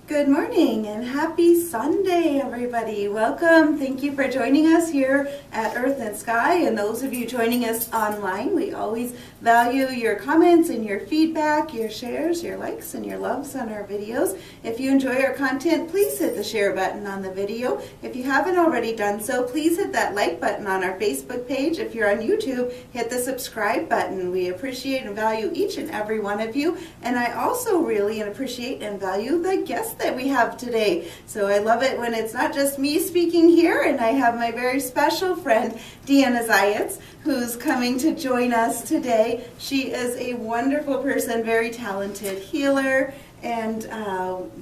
Good morning and happy Sunday, everybody. Welcome. Thank you for joining us here at Earth and Sky, and those of you joining us online. We always value your comments and your feedback, your shares, your likes, and your loves on our videos. If you enjoy our content, please hit the share button on the video. If you haven't already done so, please hit that like button on our Facebook page. If you're on YouTube, hit the subscribe button. We appreciate and value each and every one of you, and I also really appreciate and value the guests that we have today. So I love it when it's not just me speaking here, and I have my very special friend Deanna, who's coming to join us today. She is a wonderful person, very talented healer, and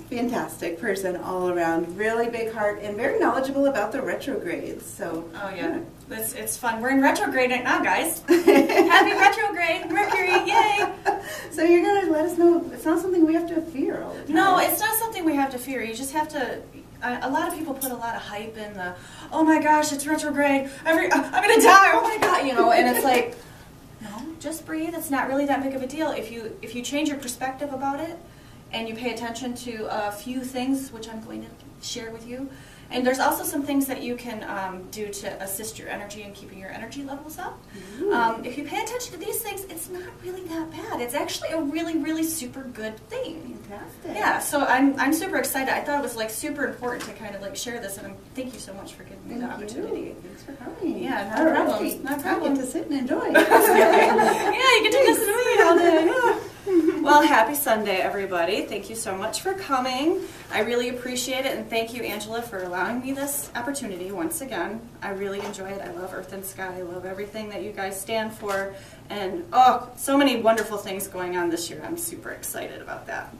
fantastic person all around. Really big heart and very knowledgeable about the retrogrades. So oh yeah, it's fun. We're in retrograde right now, guys. Happy retrograde, Mercury, yay! So you're gonna let us know it's not something we have to fear all the time. No, it's not something we have to fear. You just have to. A lot of people put a lot of hype in the, oh my gosh, it's retrograde. I'm gonna die. Oh my god, and it's like, no, just breathe. It's not really that big of a deal if you change your perspective about it. And you pay attention to a few things, which I'm going to share with you. And there's also some things that you can do to assist your energy and keeping your energy levels up. If you pay attention to these things, it's not really that bad. It's actually a really, really super good thing. Fantastic. Yeah, so I'm super excited. I thought it was super important to kind of share this, and thank you so much for giving me the opportunity. Thanks for coming. Yeah, no problem. No problem. I get to sit and enjoy. Yeah, you get to listen to me all day. Well, happy Sunday, everybody. Thank you so much for coming. I really appreciate it, and thank you, Angela, for allowing me this opportunity once again. I really enjoy it. I love Earth and Sky. I love everything that you guys stand for, and so many wonderful things going on this year. I'm super excited about that.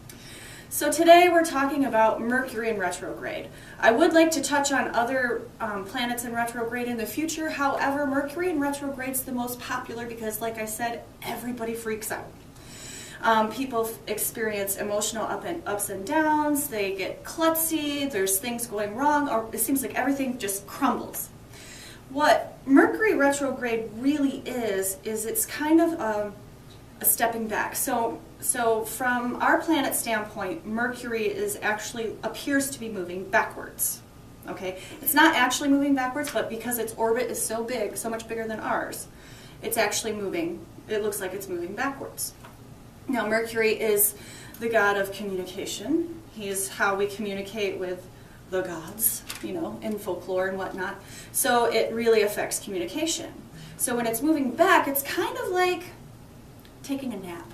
So today we're talking about Mercury in retrograde. I would like to touch on other planets in retrograde in the future. However, Mercury in retrograde is the most popular because, like I said, everybody freaks out. People experience emotional ups and downs, they get klutzy, there's things going wrong, or it seems like everything just crumbles. What Mercury retrograde really is it's kind of a stepping back. So from our planet standpoint, Mercury appears to be moving backwards. Okay, it's not actually moving backwards, but because its orbit is so big, so much bigger than ours, it's actually moving. It looks like it's moving backwards. Now, Mercury is the god of communication. He is how we communicate with the gods, in folklore and whatnot. So it really affects communication. So when it's moving back, it's kind of like taking a nap,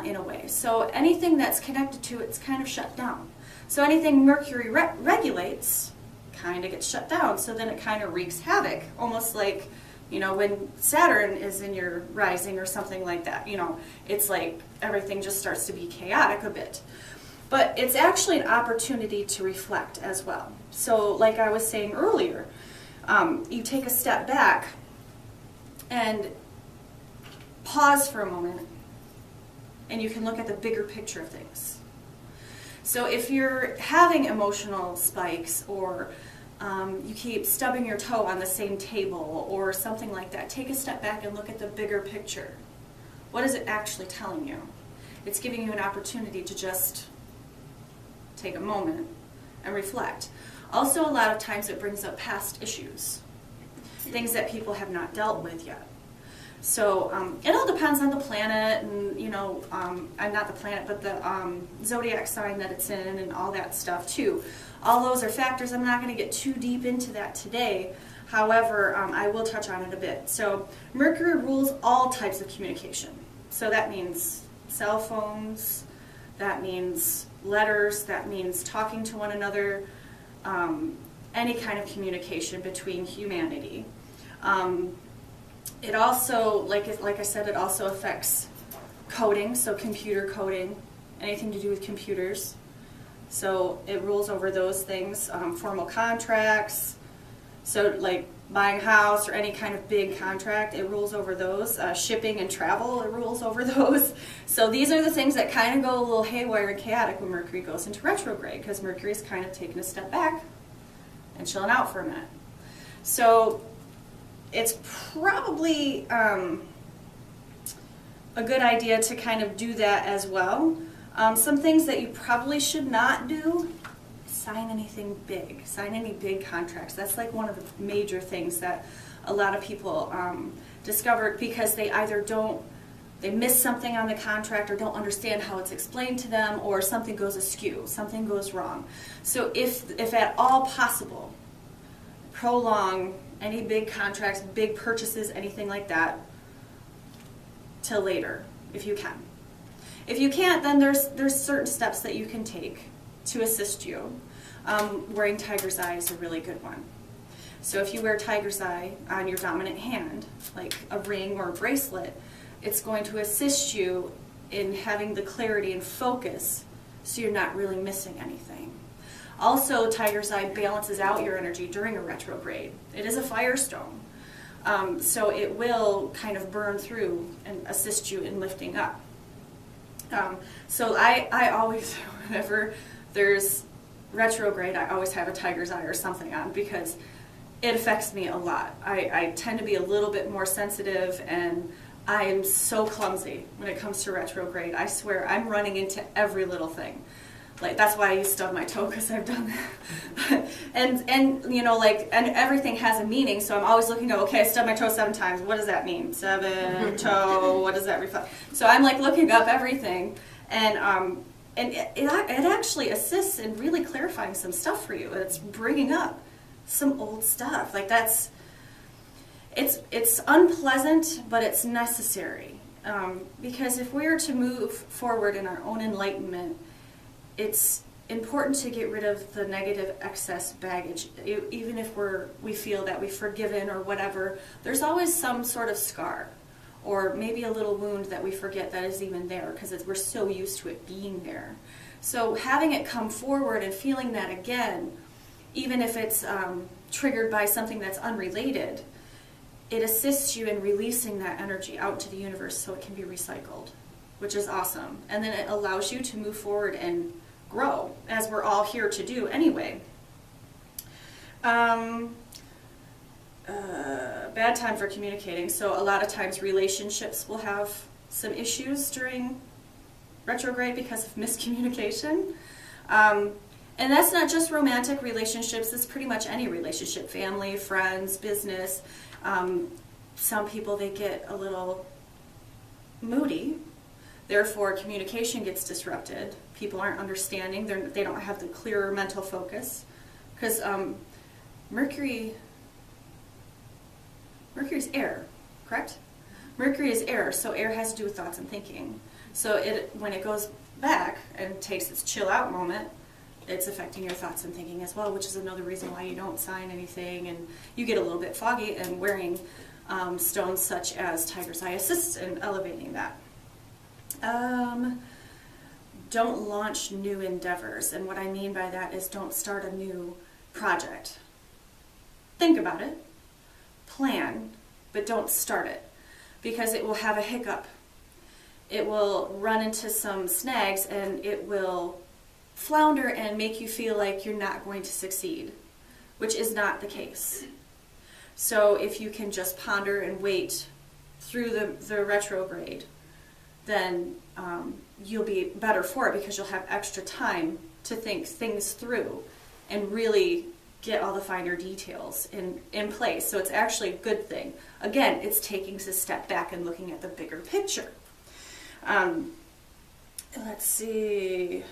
in a way. So anything that's connected to it's kind of shut down. So anything Mercury regulates kind of gets shut down. So then it kind of wreaks havoc, almost like when Saturn is in your rising or something like that, it's like everything just starts to be chaotic a bit. But it's actually an opportunity to reflect as well. So like I was saying earlier, you take a step back and pause for a moment, and you can look at the bigger picture of things. So if you're having emotional spikes, or you keep stubbing your toe on the same table or something like that, take a step back and look at the bigger picture. What is it actually telling you? It's giving you an opportunity to just take a moment and reflect. Also, a lot of times it brings up past issues, things that people have not dealt with yet. So it all depends on the planet and, not the planet, but the zodiac sign that it's in and all that stuff too. All those are factors. I'm not going to get too deep into that today. However, I will touch on it a bit. So Mercury rules all types of communication. So that means cell phones, that means letters, that means talking to one another, any kind of communication between humanity. It also, like I said, it also affects coding, so computer coding, anything to do with computers. So it rules over those things, formal contracts, so like buying a house or any kind of big contract, it rules over those. Shipping and travel, it rules over those. So these are the things that kind of go a little haywire and chaotic when Mercury goes into retrograde, because Mercury's kind of taking a step back and chilling out for a minute. So it's probably a good idea to kind of do that as well. Some things that you probably should not do: sign anything big, sign any big contracts. That's like one of the major things that a lot of people discovered, because they either they miss something on the contract or don't understand how it's explained to them, or something goes askew, something goes wrong. So if at all possible, prolong any big contracts, big purchases, anything like that, till later, if you can. If you can't, then there's certain steps that you can take to assist you. Wearing tiger's eye is a really good one. So if you wear tiger's eye on your dominant hand, like a ring or a bracelet, it's going to assist you in having the clarity and focus, so you're not really missing anything. Also, tiger's eye balances out your energy during a retrograde. It is a firestone, so it will kind of burn through and assist you in lifting up. So I always, whenever there's retrograde, I always have a tiger's eye or something on, because it affects me a lot. I tend to be a little bit more sensitive, and I am so clumsy when it comes to retrograde. I swear, I'm running into every little thing. Like, that's why I stub my toe, because I've done that. and you know, like, and everything has a meaning, so I'm always looking at, okay, I stubbed my toe 7 times. What does that mean? 7, toe, what does that reflect? So I'm like looking up everything, and it actually assists in really clarifying some stuff for you. It's bringing up some old stuff. Like, it's unpleasant, but it's necessary. Because if we are to move forward in our own enlightenment, it's important to get rid of the negative excess baggage. Even if we feel that we've forgiven or whatever, there's always some sort of scar, or maybe a little wound that we forget that is even there, because we're so used to it being there. So having it come forward and feeling that again, even if it's triggered by something that's unrelated, it assists you in releasing that energy out to the universe so it can be recycled, which is awesome. And then it allows you to move forward and grow, as we're all here to do anyway. Bad time for communicating. So a lot of times relationships will have some issues during retrograde because of miscommunication. And that's not just romantic relationships, it's pretty much any relationship: family, friends, business. Some people, they get a little moody, therefore communication gets disrupted. People aren't understanding, they don't have the clearer mental focus, because Mercury's air, correct? Mercury is air, so air has to do with thoughts and thinking. So when it goes back and takes its chill out moment, it's affecting your thoughts and thinking as well, which is another reason why you don't sign anything, and you get a little bit foggy, and wearing stones such as tiger's eye assists in elevating that. Don't launch new endeavors, and what I mean by that is don't start a new project. Think about it, plan, but don't start it, because it will have a hiccup. It will run into some snags, and it will flounder and make you feel like you're not going to succeed, which is not the case. So if you can just ponder and wait through the retrograde, then you'll be better for it, because you'll have extra time to think things through and really get all the finer details in place. So it's actually a good thing. Again, it's taking a step back and looking at the bigger picture. Let's see.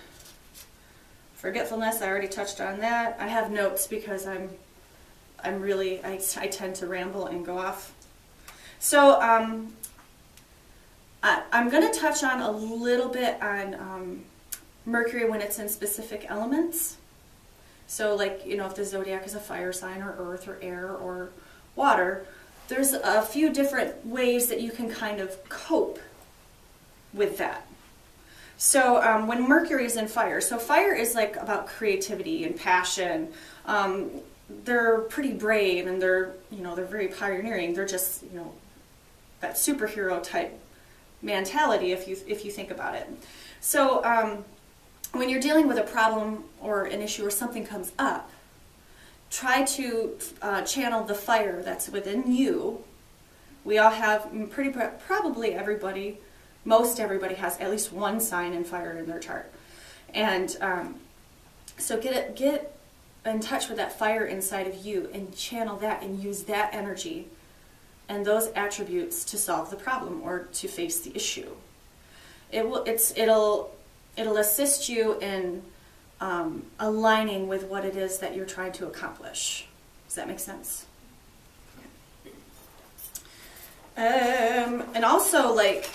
Forgetfulness, I already touched on that. I have notes because I tend to ramble and go off. So I'm going to touch on a little bit on Mercury when it's in specific elements. So, like, you know, if the zodiac is a fire sign, or earth, or air, or water, there's a few different ways that you can kind of cope with that. So when Mercury is in fire, so fire is like about creativity and passion. They're pretty brave, and they're very pioneering. They're just, that superhero type mentality, if you think about it. So when you're dealing with a problem or an issue or something comes up, try to channel the fire that's within you. We all have, probably everybody, Most everybody has at least one sign in fire in their chart. And so get in touch with that fire inside of you and channel that and use that energy and those attributes to solve the problem or to face the issue. It'll assist you in aligning with what it is that you're trying to accomplish. Does that make sense? And also, like,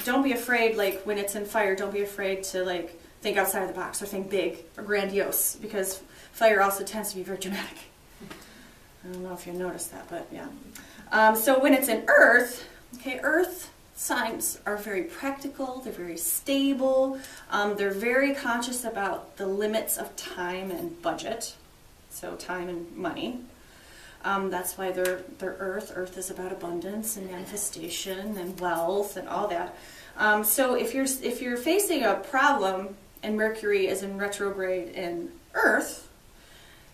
don't be afraid, like, when it's in fire, don't be afraid to, like, think outside of the box or think big or grandiose, because fire also tends to be very dramatic. I don't know if you noticed that, but yeah. So when it's in earth, okay, earth signs are very practical, they're very stable, they're very conscious about the limits of time and budget, so time and money. That's why they're earth. Earth is about abundance and manifestation and wealth and all that. So if you're facing a problem and Mercury is in retrograde in earth,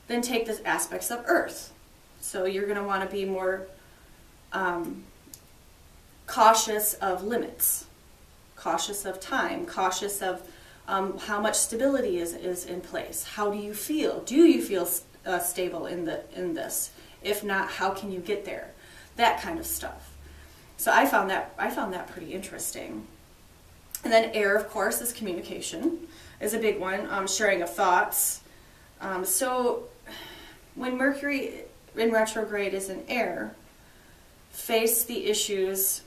then take the aspects of earth. So you're going to want to be more cautious of limits, cautious of time, cautious of how much stability is in place. How do you feel? Do you feel stable in this? If not, how can you get there? That kind of stuff. So I found that pretty interesting. And then air, of course, is communication, is a big one. Sharing of thoughts. So when Mercury in retrograde is in air, face the issues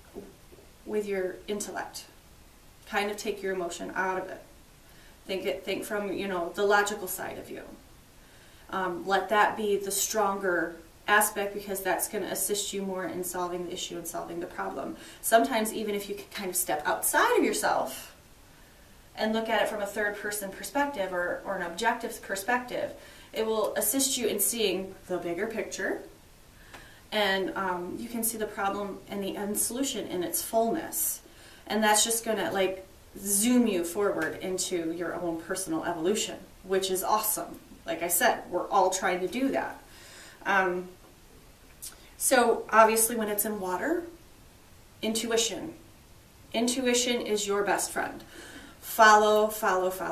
with your intellect. Kind of take your emotion out of it. Think from, the logical side of you. Let that be the stronger aspect, because that's going to assist you more in solving the issue and solving the problem. Sometimes even if you can kind of step outside of yourself and look at it from a third person perspective or an objective perspective, it will assist you in seeing the bigger picture, and you can see the problem and the end solution in its fullness. And that's just going to, like, zoom you forward into your own personal evolution, which is awesome. Like I said, we're all trying to do that. So obviously when it's in water, intuition. Intuition is your best friend. Follow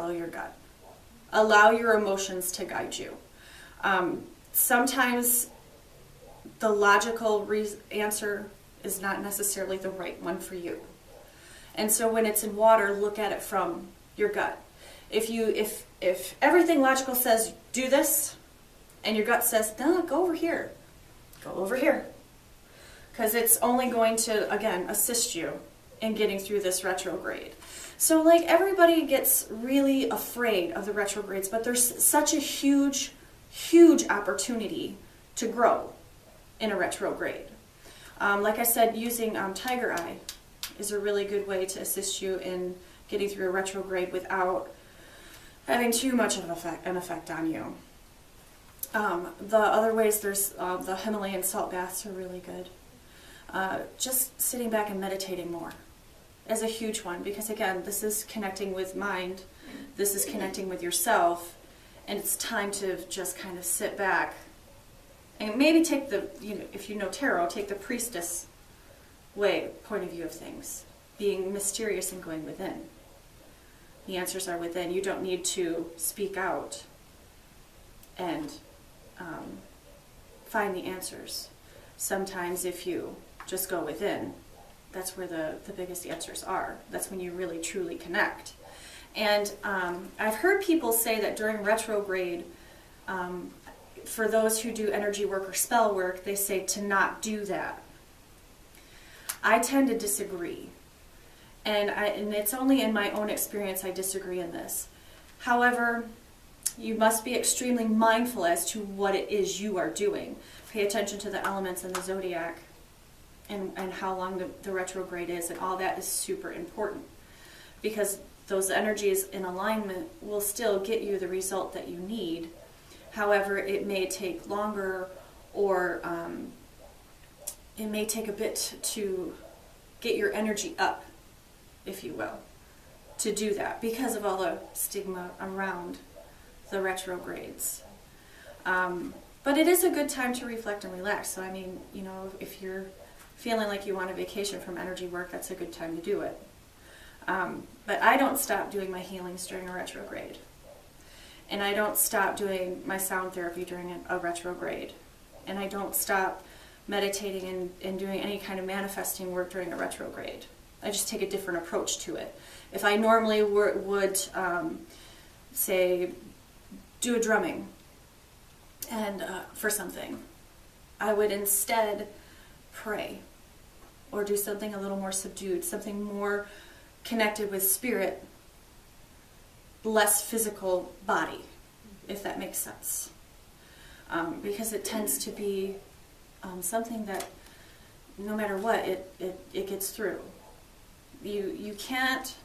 your gut. Allow your emotions to guide you. Sometimes the logical answer is not necessarily the right one for you. And so when it's in water, look at it from your gut. If everything logical says do this, and your gut says, no, go over here. Go over here. Because it's only going to, again, assist you in getting through this retrograde. So, like, everybody gets really afraid of the retrogrades, but there's such a huge, huge opportunity to grow in a retrograde. Like I said, using Tiger Eye is a really good way to assist you in getting through a retrograde without having too much of an effect on you. The other ways, there's the Himalayan salt baths are really good. Just sitting back and meditating more is a huge one, because again, this is connecting with mind, this is connecting with yourself, and it's time to just kind of sit back and maybe take if you know tarot, take the priestess point of view of things, being mysterious and going within. The answers are within. You don't need to speak out and find the answers. Sometimes if you just go within, that's where the biggest answers are. That's when you really truly connect. And I've heard people say that during retrograde, for those who do energy work or spell work, they say to not do that. I tend to disagree. And it's only in my own experience I disagree in this. However, you must be extremely mindful as to what it is you are doing. Pay attention to the elements in the zodiac and how long the retrograde is, and all that is super important, because those energies in alignment will still get you the result that you need. However, it may take longer, or it may take a bit to get your energy up, if you will, to do that, because of all the stigma around the retrogrades. But it is a good time to reflect and relax. So I mean, if you're feeling like you want a vacation from energy work, that's a good time to do it. But I don't stop doing my healings during a retrograde. And I don't stop doing my sound therapy during a retrograde. And I don't stop meditating and doing any kind of manifesting work during a retrograde. I just take a different approach to it. If I normally would say, do a drumming and for something, I would instead pray or do something a little more subdued, something more connected with spirit, less physical body, if that makes sense. Because it tends to be something that no matter what, it gets through. You can't,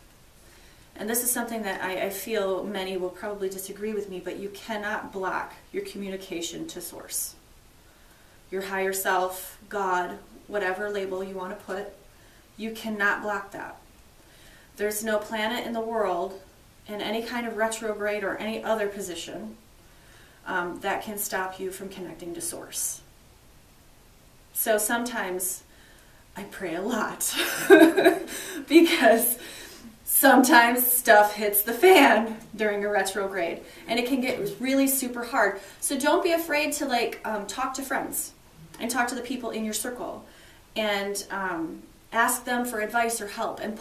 and this is something that I feel many will probably disagree with me, but you cannot block your communication to source. Your higher self, God, whatever label you want to put, you cannot block that. There's no planet in the world in any kind of retrograde or any other position that can stop you from connecting to source. So sometimes I pray a lot because sometimes stuff hits the fan during a retrograde and it can get really super hard. So don't be afraid to talk to friends and talk to the people in your circle and ask them for advice or help and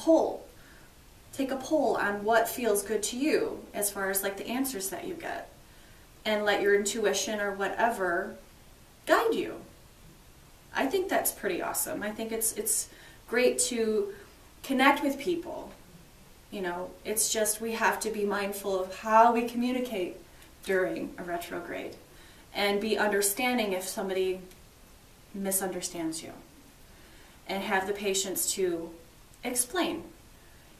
take a poll on what feels good to you as far as the answers that you get, and let your intuition or whatever guide you. I think that's pretty awesome. I think it's great to connect with people. It's just we have to be mindful of how we communicate during a retrograde and be understanding if somebody misunderstands you, and have the patience to explain.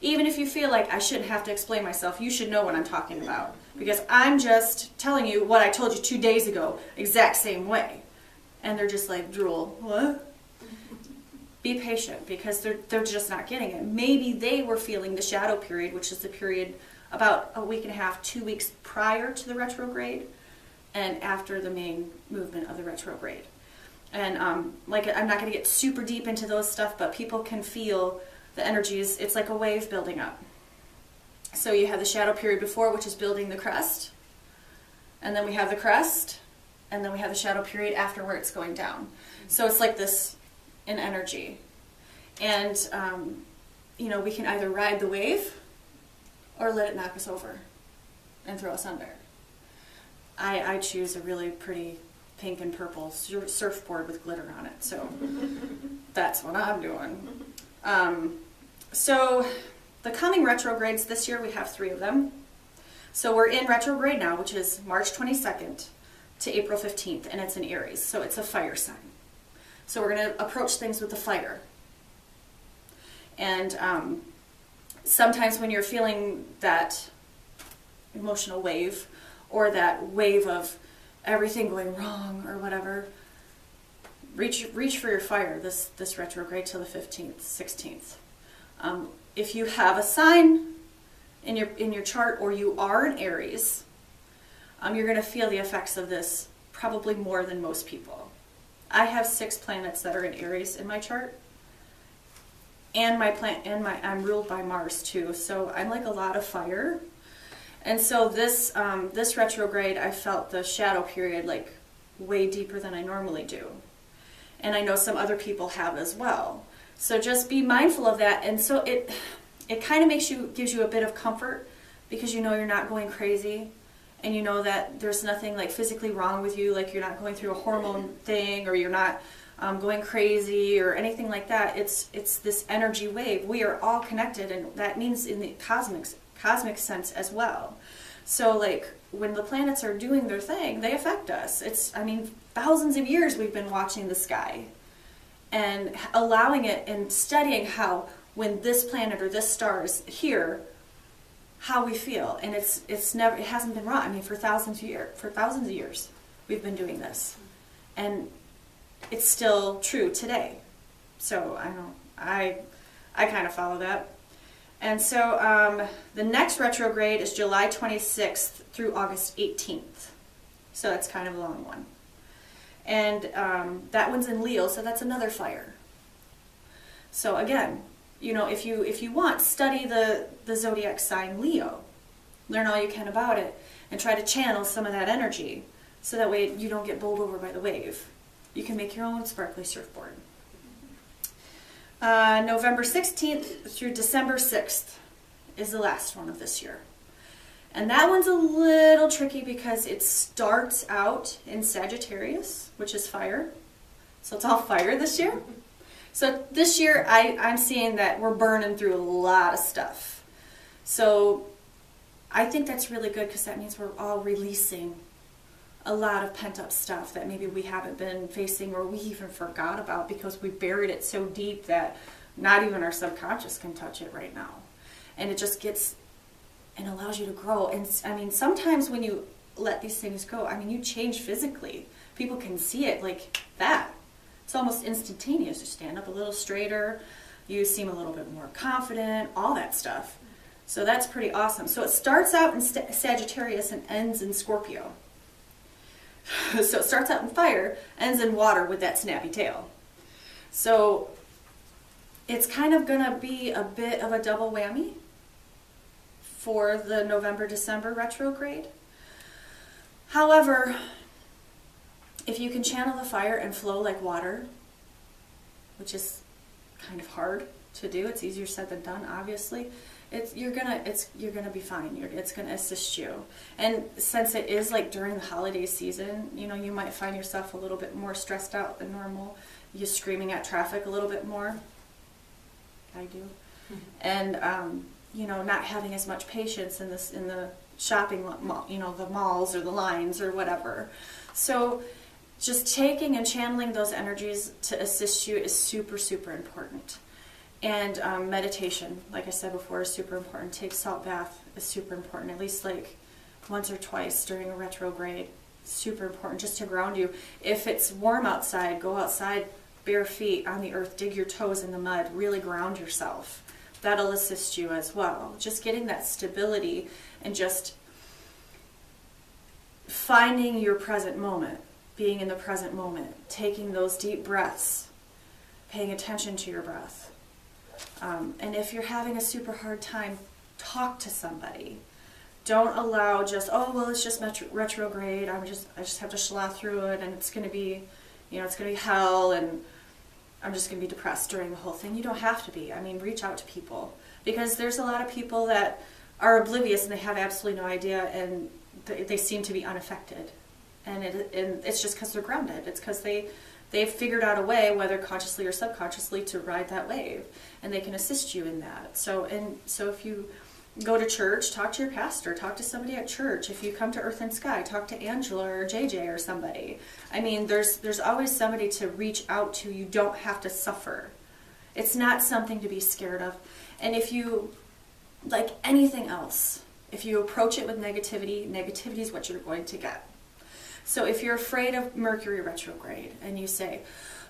Even if you feel like I shouldn't have to explain myself, you should know what I'm talking about, because I'm just telling you what I told you 2 days ago, exact same way. And they're just drool, what? Be patient, because they're just not getting it. Maybe they were feeling the shadow period, which is the period about a week and a half, 2 weeks prior to the retrograde and after the main movement of the retrograde. And I'm not going to get super deep into those stuff, but people can feel the energies. It's like a wave building up. So you have the shadow period before, which is building the crest. And then we have the crest. And then we have the shadow period after where it's going down. So it's like this in energy. And, we can either ride the wave or let it knock us over and throw us under. I choose a really pretty pink and purple surfboard with glitter on it. So that's what I'm doing. So the coming retrogrades this year, we have 3 of them. So we're in retrograde now, which is March 22nd to April 15th, and it's in Aries, so it's a fire sign. So we're going to approach things with the fire. And sometimes when you're feeling that emotional wave, or that wave of everything going wrong or whatever, reach for your fire this retrograde till the 15th, 16th. If you have a sign in your chart, or you are an Aries, you're going to feel the effects of this probably more than most people. I have 6 planets that are in Aries in my chart, and I'm ruled by Mars too. So I'm a lot of fire, and so this retrograde, I felt the shadow period way deeper than I normally do, and I know some other people have as well. So just be mindful of that, and so it kind of gives you a bit of comfort, because you're not going crazy. And you know that there's nothing physically wrong with you, you're not going through a hormone thing, or you're not going crazy or anything like that. It's this energy wave. We are all connected, and that means in the cosmic sense as well. So when the planets are doing their thing, they affect us. Thousands of years we've been watching the sky and allowing it and studying how when this planet or this star is here, how we feel, and it hasn't been wrong. For thousands of years we've been doing this, and it's still true today. So I kind of follow that. And so the next retrograde is July 26th through August 18th. So that's kind of a long one. And that one's in Leo, so that's another fire. So again, if you want, study the zodiac sign Leo. Learn all you can about it and try to channel some of that energy so that way you don't get bowled over by the wave. You can make your own sparkly surfboard. November 16th through December 6th is the last one of this year. And that one's a little tricky because it starts out in Sagittarius, which is fire. So it's all fire this year. So this year I'm seeing that we're burning through a lot of stuff. So I think that's really good because that means we're all releasing a lot of pent-up stuff that maybe we haven't been facing or we even forgot about because we buried it so deep that not even our subconscious can touch it right now. And it just gets and allows you to grow. And I mean, sometimes when you let these things go, I mean, you change physically. People can see it like that. It's almost instantaneous. You stand up a little straighter, you seem a little bit more confident, all that stuff. So that's pretty awesome. So it starts out in Sagittarius and ends in Scorpio. So it starts out in fire, ends in water with that snappy tail. So it's kind of going to be a bit of a double whammy for the November-December retrograde. However, if you can channel the fire and flow like water, which is kind of hard to do, it's easier said than done, obviously. You're gonna be fine. It's gonna assist you. And since it is like during the holiday season, you might find yourself a little bit more stressed out than normal. You're screaming at traffic a little bit more. I do. Mm-hmm. And not having as much patience in the shopping mall, the malls or the lines or whatever. So just taking and channeling those energies to assist you is super, super important. And meditation, like I said before, is super important. Take salt bath is super important, at least like once or twice during a retrograde. Super important just to ground you. If it's warm outside, go outside bare feet on the earth, dig your toes in the mud, really ground yourself. That'll assist you as well. Just getting that stability and just finding your present moment, being in the present moment, taking those deep breaths, paying attention to your breath. And if you're having a super hard time, talk to somebody. Don't allow just, it's just retrograde. I just have to slough through it, and it's going to be, it's going to be hell, and I'm just going to be depressed during the whole thing. You don't have to be. I mean, reach out to people, because there's a lot of people that are oblivious and they have absolutely no idea, and they seem to be unaffected. And it's just because they're grounded. It's because they've figured out a way, whether consciously or subconsciously, to ride that wave, and they can assist you in that. So if you go to church, talk to your pastor, talk to somebody at church. If you come to Earth and Sky, talk to Angela or JJ or somebody. I mean, there's always somebody to reach out to. You don't have to suffer. It's not something to be scared of. And if you, like anything else, if you approach it with negativity, negativity is what you're going to get. So if you're afraid of Mercury retrograde and you say,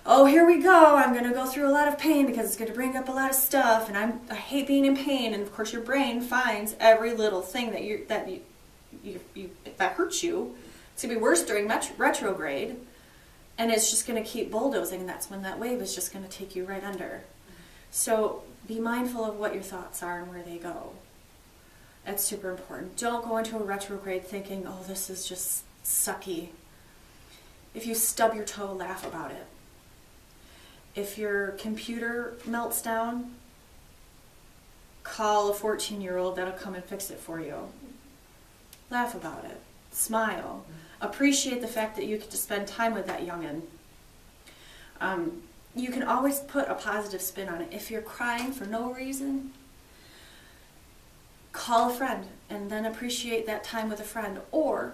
oh, here we go, I'm going to go through a lot of pain because it's going to bring up a lot of stuff, and I hate being in pain, and of course your brain finds every little thing that hurts you. It's going to be worse during retrograde, and it's just going to keep bulldozing, and that's when that wave is just going to take you right under. So be mindful of what your thoughts are and where they go. That's super important. Don't go into a retrograde thinking, oh, this is just sucky. If you stub your toe, laugh about it. If your computer melts down, call a 14-year-old that'll come and fix it for you. Laugh about it. Smile. Appreciate the fact that you get to spend time with that youngin'. You can always put a positive spin on it. If you're crying for no reason, call a friend and then appreciate that time with a friend. Or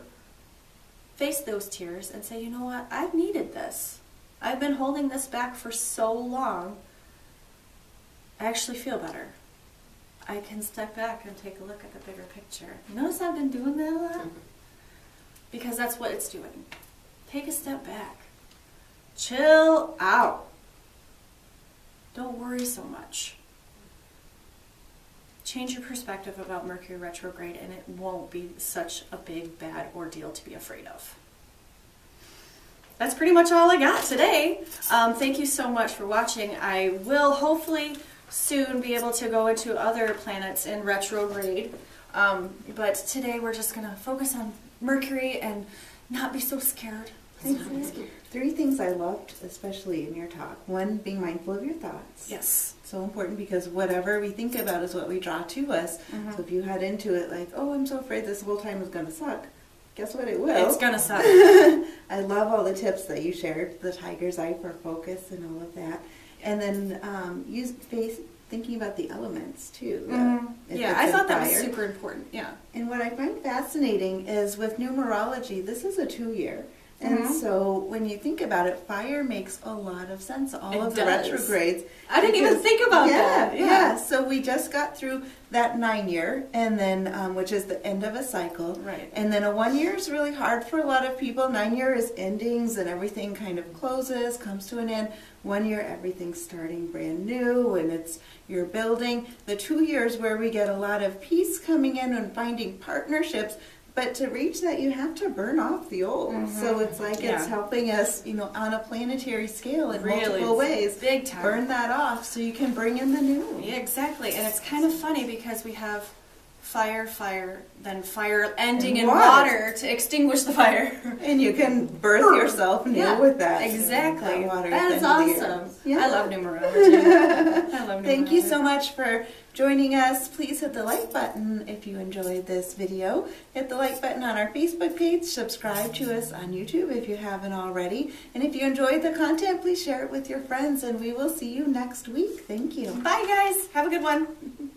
face those tears and say, you know what, I've needed this. I've been holding this back for so long. I actually feel better. I can step back and take a look at the bigger picture. Notice I've been doing that a lot? Because that's what it's doing. Take a step back. Chill out. Don't worry so much. Change your perspective about Mercury retrograde, and it won't be such a big, bad ordeal to be afraid of. That's pretty much all I got today. Thank you so much for watching. I will hopefully soon be able to go into other planets in retrograde. But today we're just going to focus on Mercury and not be so scared. Three things I loved, especially in your talk. One, being mindful of your thoughts. Yes. So important, because whatever we think about is what we draw to us. Mm-hmm. So if you head into it like, oh, I'm so afraid this whole time is going to suck, guess what? It will. It's going to suck. I love all the tips that you shared, the tiger's eye for focus and all of that. And then thinking about the elements too. Yeah, I thought that was super important. Yeah. And what I find fascinating is with numerology, this is a 2-year. And so when you think about it, fire makes a lot of sense. All of the retrogrades. I didn't even think about that. Yeah. So we just got through that 9-year, and then which is the end of a cycle. Right. And then a 1-year is really hard for a lot of people. 9-year is endings, and everything kind of closes, comes to an end. 1-year, everything's starting brand new, and you're building. The 2 years where we get a lot of peace coming in and finding partnerships. But to reach that, you have to burn off the old. So it's like it's helping us, on a planetary scale in multiple ways. Big time. Burn that off so you can bring in the new. Yeah, exactly. And it's kind of funny because we have fire, then fire ending in water to extinguish the fire. And you can birth yourself new with that. Exactly. That water That's awesome. Yeah. I love numerology. Thank you so much for joining us. Please hit the like button if you enjoyed this video. Hit the like button on our Facebook page. Subscribe to us on YouTube if you haven't already. And if you enjoyed the content, please share it with your friends. And we will see you next week. Thank you. Bye, guys. Have a good one.